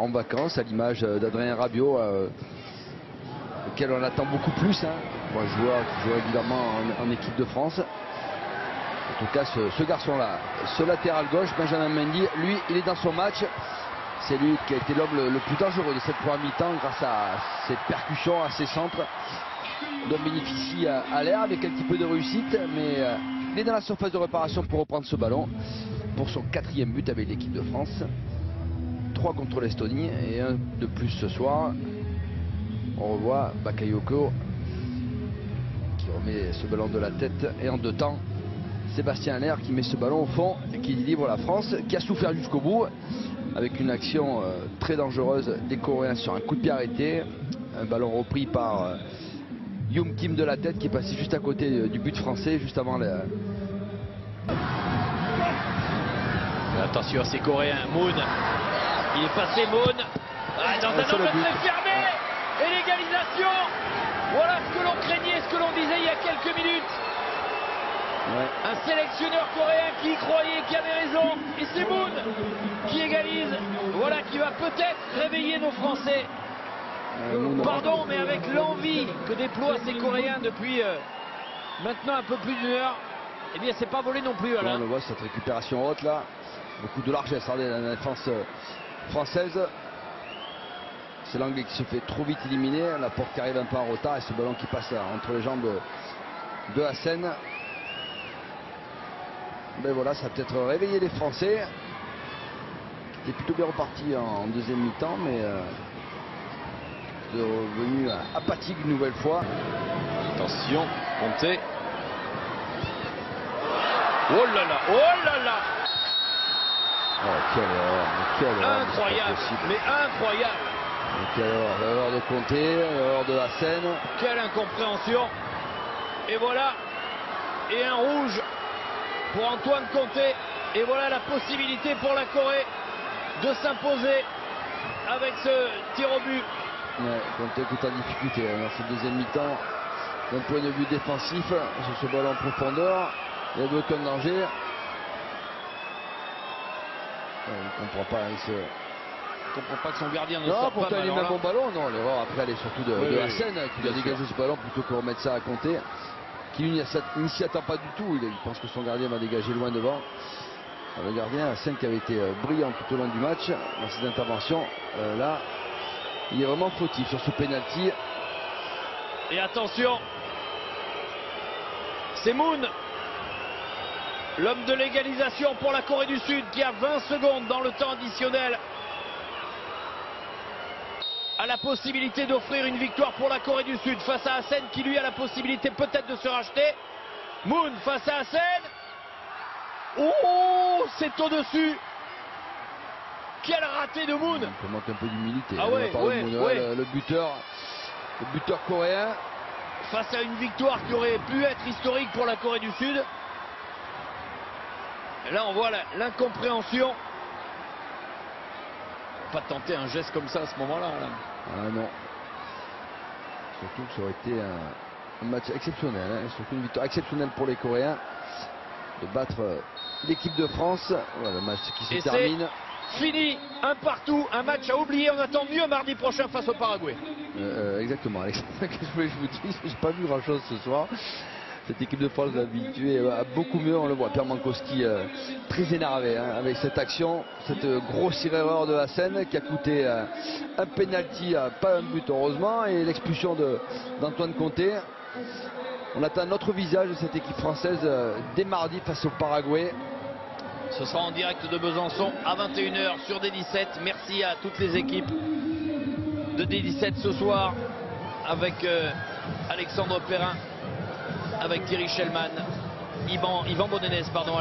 En vacances, à l'image d'Adrien Rabiot, auquel on attend beaucoup plus, pour un joueur qui joue régulièrement en équipe de France. En tout cas, ce garçon-là, ce latéral gauche, Benjamin Mendy, lui, il est dans son match. C'est lui qui a été l'homme le plus dangereux de cette première mi-temps grâce à ses percussions, à ses centres, dont bénéficie à l'air avec un petit peu de réussite. Mais il est dans la surface de réparation pour reprendre ce ballon pour son 4e but avec l'équipe de France. 3 contre l'Estonie et 1 de plus ce soir. On revoit Bakayoko qui remet ce ballon de la tête et en 2 temps Sébastien Haller qui met ce ballon au fond et qui livre la France, qui a souffert jusqu'au bout avec une action très dangereuse des Coréens sur un coup de pied arrêté. Un ballon repris par Young Kim de la tête qui est passé juste à côté du but français juste avant la... Attention à ces Coréens, Moon. Il est passé, Moon. Dans un angle très fermé. Et l'égalisation. Voilà ce que l'on craignait, ce que l'on disait il y a quelques minutes. Ouais. Un sélectionneur coréen qui y croyait, qui avait raison. Et c'est Moon qui égalise. Voilà qui va peut-être réveiller nos Français. Pardon, mais avec l'envie que déploient ces Coréens depuis maintenant un peu plus d'1 heure, eh bien c'est pas volé non plus. Alain. On le voit, cette récupération haute là. Beaucoup de largesse dans la défense française. C'est l'anglais qui se fait trop vite éliminer. La porte qui arrive un peu en retard et ce ballon qui passe entre les jambes de Hassen. Ben voilà, ça a peut-être réveillé les Français. Qui étaient plutôt bien repartis en 2e mi-temps, mais devenu apathique une nouvelle fois. Attention, Conté. Oh là là, oh là là. Oh, quelle erreur, incroyable, mais incroyable. Quelle erreur, l'erreur de Conté, l'erreur de Hassen. Quelle incompréhension. Et voilà, et un rouge pour Antoine Conté. Et voilà la possibilité pour la Corée de s'imposer avec ce tir au but. Ouais, Conté qui est en difficulté dans cette 2e mi-temps. D'un point de vue défensif, sur ce ballon en profondeur, il n'y a aucun danger. Il ne comprend pas, il comprend pas que son gardien ne non, sort pas. Pourtant il met un bon ballon. Non, l'erreur après elle est surtout de Hassen qui doit dégager ce ballon plutôt que remettre ça à Conté. Qui ne s'y attend pas du tout. Il pense que son gardien va dégager loin devant. Le gardien Hassen qui avait été brillant tout au long du match dans cette intervention. Là, il est vraiment fautif sur ce penalty. Et attention, c'est Moon, l'homme de l'égalisation pour la Corée du Sud, qui a 20 secondes dans le temps additionnel a la possibilité d'offrir une victoire pour la Corée du Sud face à Hassen qui lui a la possibilité peut-être de se racheter. Moon face à Hassen. Oh, c'est au-dessus. Quel raté de Moon. Il manque un peu d'humilité. Ah ouais, le buteur coréen. Face à une victoire qui aurait pu être historique pour la Corée du Sud. Et là on voit l'incompréhension. Pas tenter un geste comme ça à ce moment-là. Ah non. Surtout que ça aurait été un match exceptionnel. Surtout une victoire exceptionnelle pour les Coréens. De battre l'équipe de France. Voilà le match qui se termine. Fini, 1 partout, un match à oublier. On attend mieux mardi prochain face au Paraguay. Exactement, Alexandre. Qu'est-ce que je vous dis? J'ai pas vu grand-chose ce soir. Cette équipe de France est habituée à beaucoup mieux. On le voit, Pierre Mankowski très énervé avec cette action, cette grossière erreur de Hassen qui a coûté un penalty, pas un but heureusement, et l'expulsion d'Antoine Conté. On attend notre visage de cette équipe française dès mardi face au Paraguay. Ce sera en direct de Besançon à 21 h sur D17. Merci à toutes les équipes de D17 ce soir avec Alexandre Perrin, avec Thierry Schellmann, Yvan Bonenès, pardon.